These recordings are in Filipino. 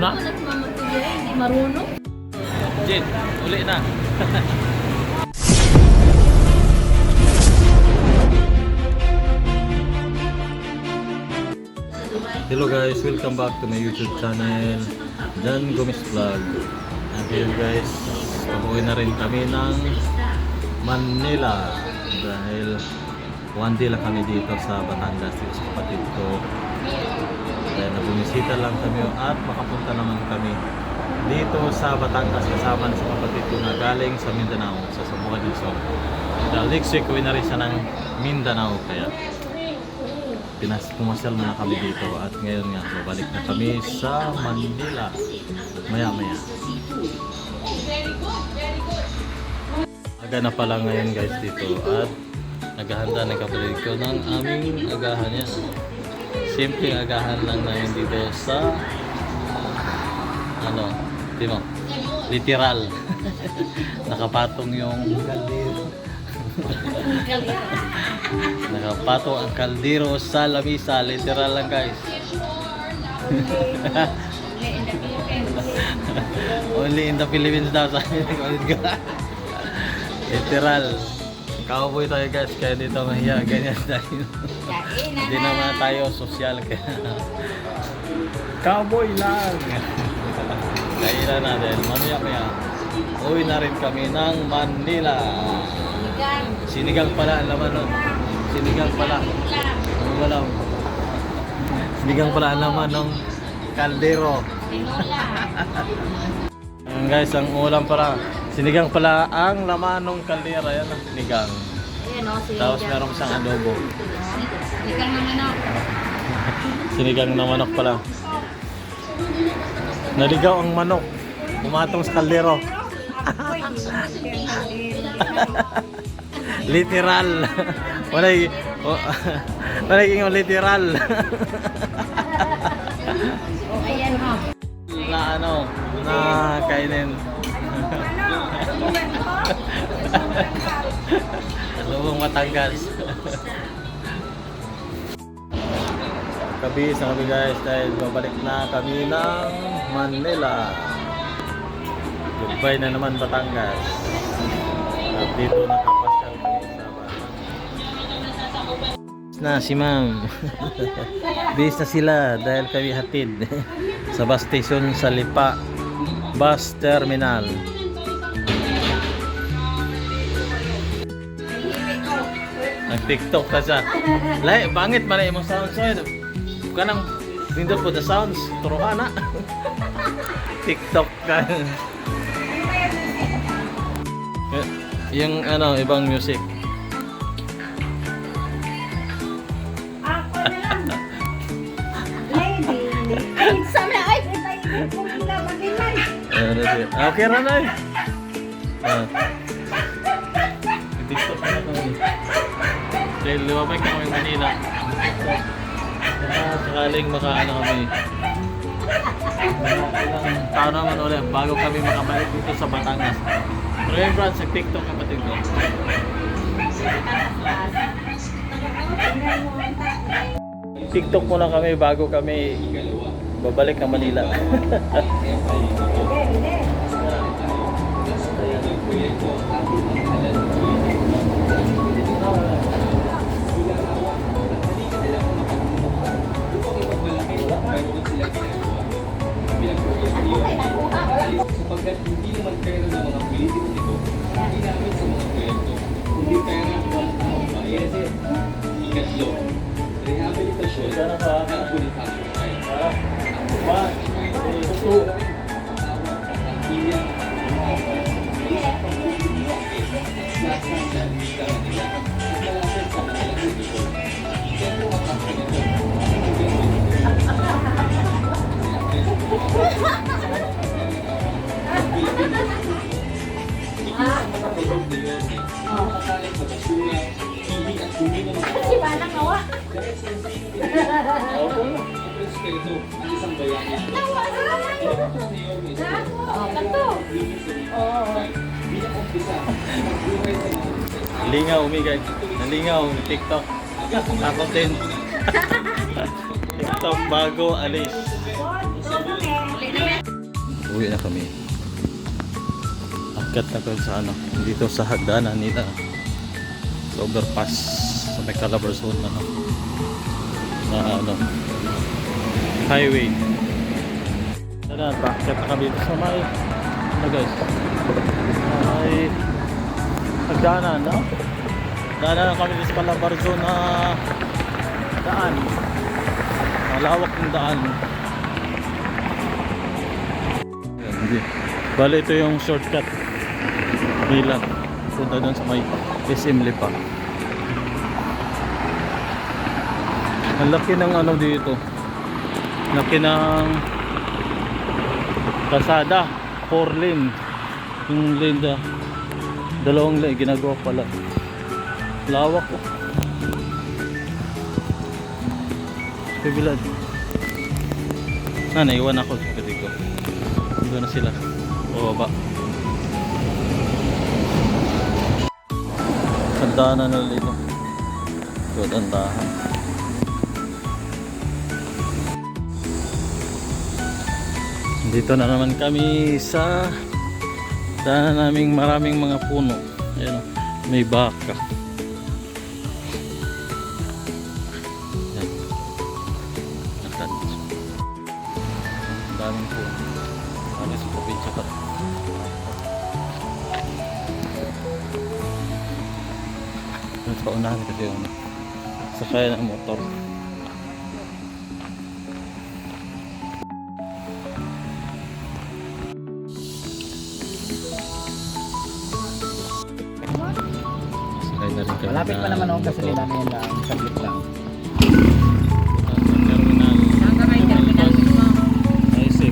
na? Ako nagmamatulya, hindi marunong. Jin, uli na. Hello guys, welcome back to my YouTube channel, Dan Gomez Vlog. And here guys, pabuhay na rin kami ng Manila dahil one day lang kami dito sa Batangas dito sa kapatid ko. Dahil nabumisita lang kami at makapunta naman kami dito sa Batangas kasama sa kapatid ko na galing sa Mindanao, sa Zamboanga del Sur. Dahil next week uwi na rin siya ng Mindanao, kaya pumasyal muna kami dito at ngayon nga babalik na kami sa Manila maya maya. Aga na pala ngayon guys dito at naghahanda ng kapatid ko ng aming agahan niya. Simpleng agahan lang namin dito sa di mo, literal. Nakapatong yung kaldero. Nakapatong ang kaldero sa lamisa, literal lang guys. Only in the Philippines daw sa literal. Cowboy tayo guys, kaya dito mahiya, ganyan tayo. Hindi naman tayo sosyal kaya cowboy lang. Kaya na natin, mamaya uwi na rin kami ng Manila. Sinigang pala ang laman nun. Sinigang pala. Sinigang pala ang laman ng kaldero. Guys, ang ulam pala. Sinigang pala ang laman ng kaldero. Ayan ang sinigang. Tapos meron siyang adobo. Sinigang na manok. Sinigang na manok pala. Naligaw ang manok. Pumatong sa kaldero. Literal. Walay yung literal. Ayan mo. Na kainin. Lubong Batangas. Kabis na kami guys dahil babalik na kami ng Manila. Goodbye na naman Batangas. At dito nakapasyal kami sa Batangas. Na si ma'am. Bis na sila dahil kami hatid sa bus station sa Lipa Bus Terminal. Nag-TikTok ka siya. Lai, bangit man na imong sounds. Kanang nindot po the sounds. Turuhan na. TikTok ka. Yung ibang music. Okay ra na eh. TikTok na kami. Dahil lumabay ka kami Manila. Sakaling kami. Ilang taon naman ulit bago kami makabalik dito sa Batangas. Pero yung brad, sa TikTok ang patid ko. TikTok muna kami bago kami babalik ng Manila. Sapagkat hindi naman pera ng mga politiko nito, hindi namin sa mga proyekto, hindi pera ng mga bayan. Ikatlo, rehabilitasyon ng Bonifacio Drive. Si Manang nawa. Lingaw umi guys. Nalingaw TikTok. Ako din. TikTok bago alis. Uwi na kami. Akyat na kami sa ano, dito sa hagdanan nila. Sa overpass sa may Calabarzon ano. Na ano, highway. Tara, paakyat na kami dito sa may ano guys. May hagdanan, no? Daanan kami dito sa Calabarzon na daan. Malawak ng daan. Hindi. Bale ito yung shortcut nila punta doon sa may SM Lipa. Ang laki ng ano dito, laki ng kalsada, 4 lane. Yung lane da, dalawang lane ginagawa pala. Lawak ko. Kabilad. Naiwan ako sa ko. Doon na sila. Baba. Kandahan na dito. Kandahan. Dito na naman kami sa daanan naming maraming mga puno. Ayan, may baka. Ayan. Ang daming puno. Ano sa probinsya pa. Yung paunahan kasi yung sakay ng motor. Sakay na rin kami. Malapit pa naman ako kasi nila na yan lang, saglit lang. Terminal. Saan ka may terminal mo? Naisip.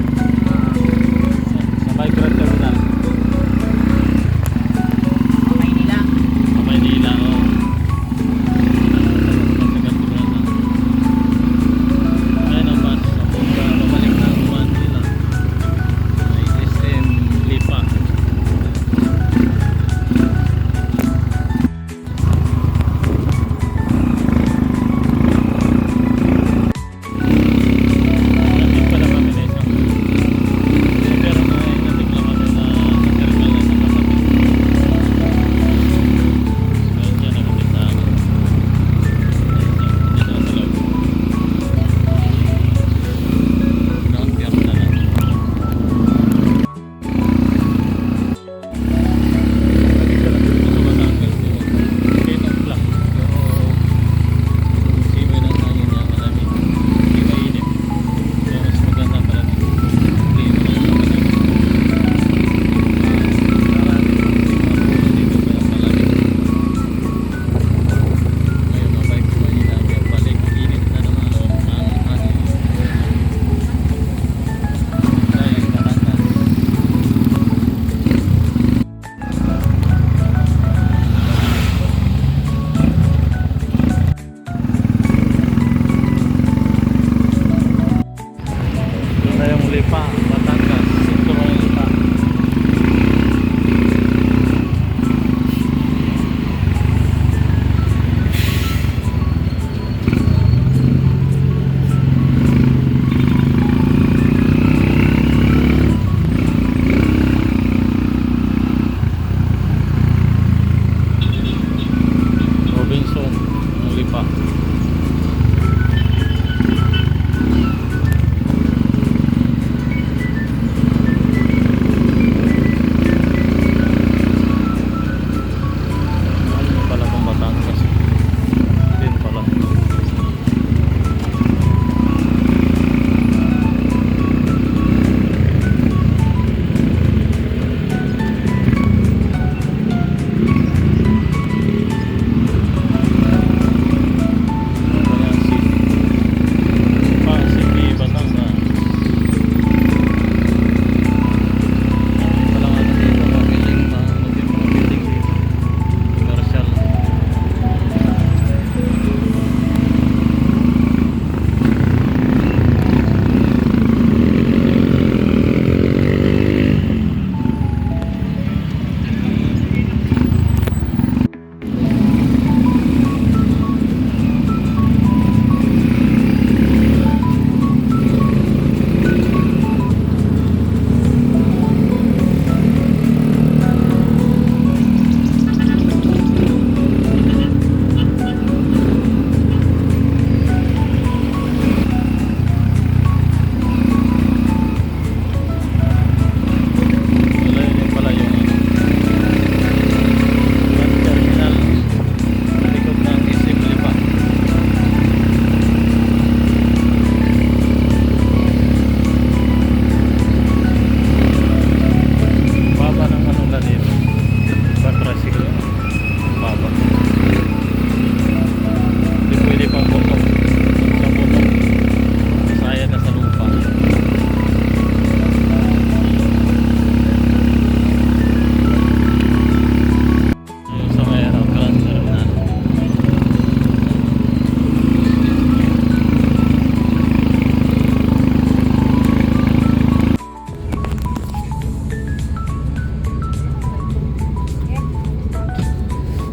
Sa Migrant Terminal. Maynila. Sa Maynila, oh. Ayun ang bus. Pabalik ng Manila. May SM Lipa.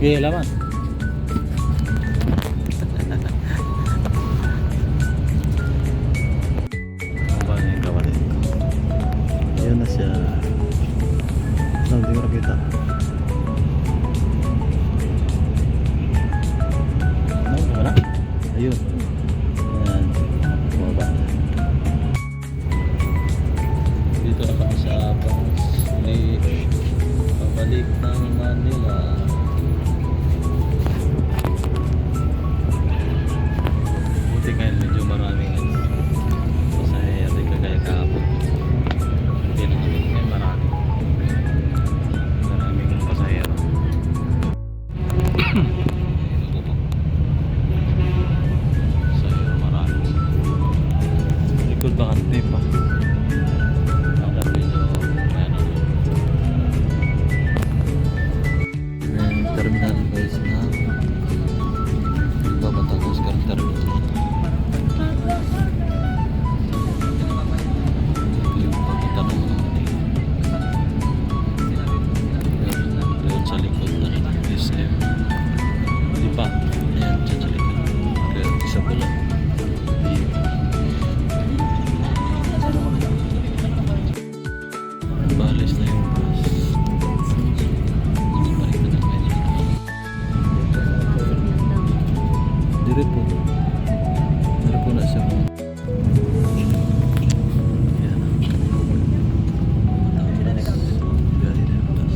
Okay, laman. Ano ba yung kapatid ko? Ayan na siya. Saan, di ko nakita. Ano, wala? Ayun. Ayan. Bumaba na. Dito na kami sa Abangs. Uli. Pabalik ng Manila. Buti ngayon medyo maraming pasahero. Di kagaya kahapon. Hindi na kami ngayon maraming pasahero. Pasahero marami. Likod bakante pa. Ada medyo ano. Yung terminal guys na Babatagos Car Terminal. Yung papunta ng doon sa likod na SM. Di ba? Ayan, dyan sa likod. Kaya isa po lang. Balis na yung bus. Balik na ng Manila. Dire po. Dire po na siya. Ayan. Gali na yung bus.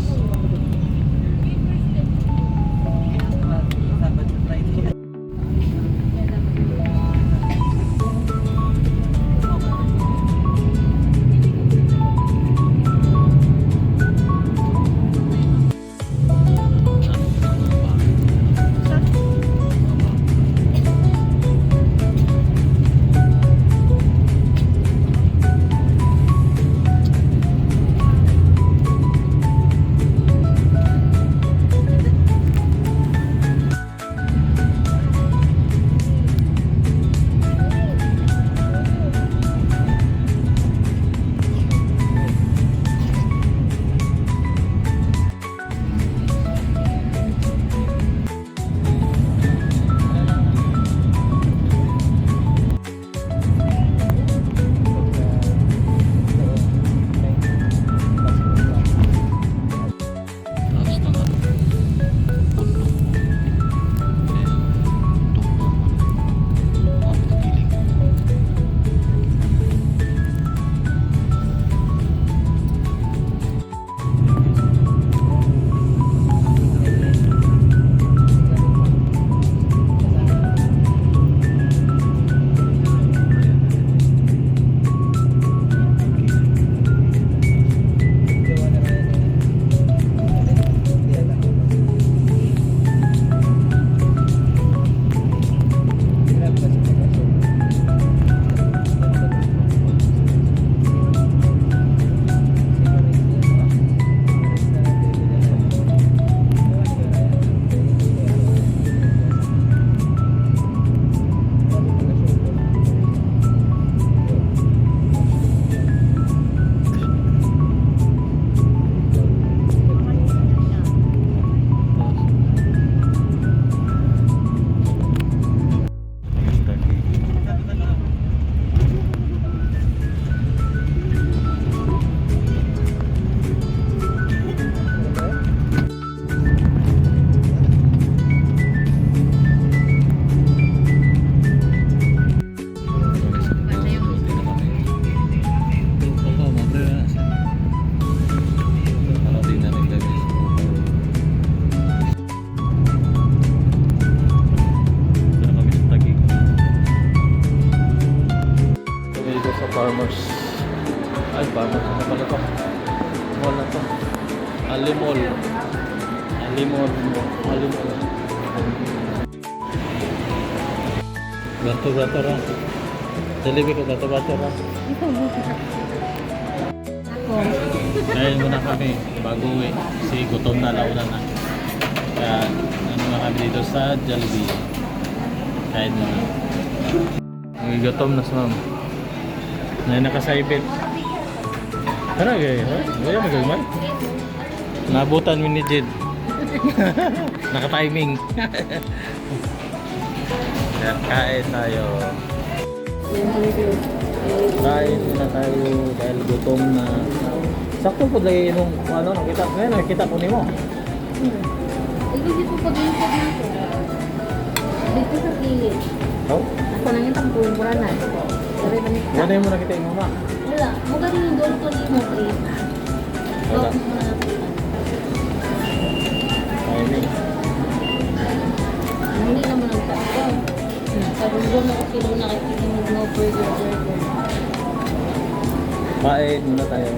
Taas na nga. Puno. Ayan. Tukma. Mga pagkiling. Farmers. Ay, farmers na pala to. Mall na to. Alimol. Alimol. Alimol. Gato-gato ra. Delivery ko gato-gato ra. Dahil muna kami bago uwi. Kasi gutom na, launa na. Kaya ano na kami dito sa Jollibee. Kain muna. May gutom na sa ma'am. Na nakasaibit. Ano gaya? Gaya magagman? Nabutan mo ni Jed. Naka-timing. Kaya kain tayo. Kain muna tayo dahil gutom na. Sakto po dahil nung ano, nakita po nimo. Hindi po pag-iisip natin. Dito sa kilid. Oh? Ako nang itang pulburanan. Dari na nita. Wala mo nakita yung mama. Wala. Mga rin yung dolo ko ni mo, please. Wala. Focus mo na nakita. Timing. Hindi naman ang tapo. Sa rundo na kasi doon nakikita mo no burger. Kain muna tayo.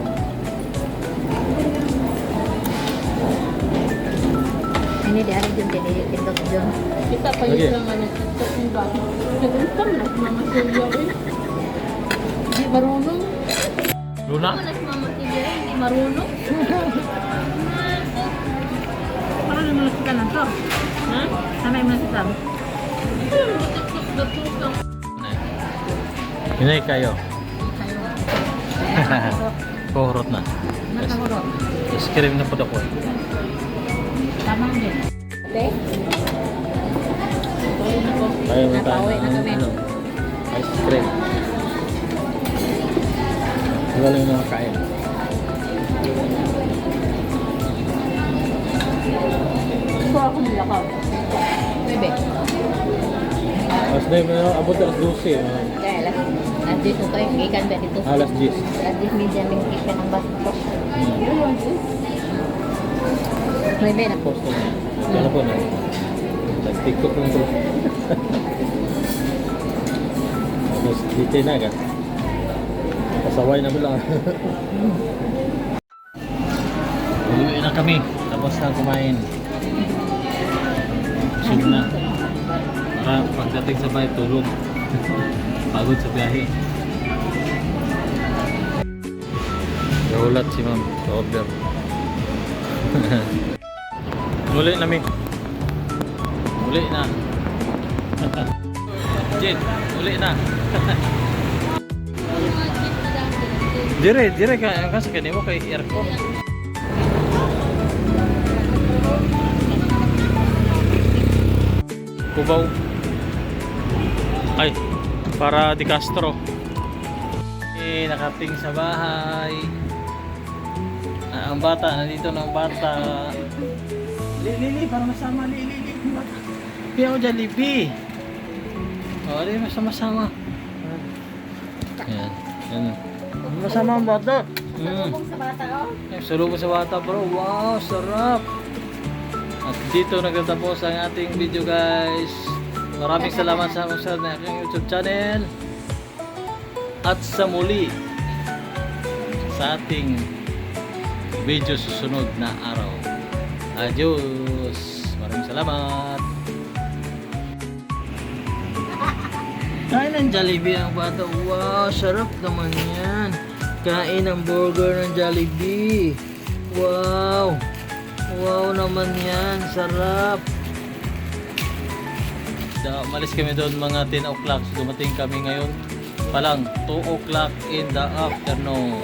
Ini di hari jun jadi TikTok jun. Kita pa Okay. yung lang na TikTok yung bago. Nagulitang na si Mama Silvia eh. Hindi marunong. Luna? Ano na si Mama Silvia hindi marunong. Parang yung malaki lang to. Ha? Sana yung malaki lang. Hinay kayo. Kayo. Kuhurot na. Nakahurot. Ice cream na po ako. Tamang din. Ate? Tayo mo tayo. Napawi na kami. Ice cream. Wala lang yung mga kain. Gusto ako nilakaw. Bebe. Mas na yung abot alas 12. Kaya alas dito tayo. Ikan ba dito? Alas 10. Alas 10 media may ikan ng basko. Bebe na. Post na. Kaya po na. Nag-tiktok lang ito. Tapos dito na agad. Pasaway na mo lang. Uwi na kami. Tapos na kumain. Busog na. Para pagdating sa bahay, tulog. Pagod sa biyahe. Naulat si ma'am sa order. Muli namin. Muli na. Jin, muli na. Dire ka ang kasi kanimo kay aircon. Kubaw. Ay, para di Castro. Nakating sa bahay. Ang bata, nandito na ang bata. Lili, para masama, Lili. Piyaw Jollibee. O, di masama-sama. Yan, yan. Masama ang bata. Sa bata oh. Salubong sa bata bro. Wow, sarap. At dito nagtatapos ang ating video guys. Maraming salamat sa mga na aking YouTube channel. At sa muli sa ating video susunod na araw. Adios. Maraming salamat. Kain ng Jollibee ang bata. Wow, sarap naman yan. Kain ng burger ng Jollibee. Wow. Wow naman yan. Sarap. Umalis kami doon mga 10 o'clock. Dumating kami ngayon pa lang 2 o'clock in the afternoon.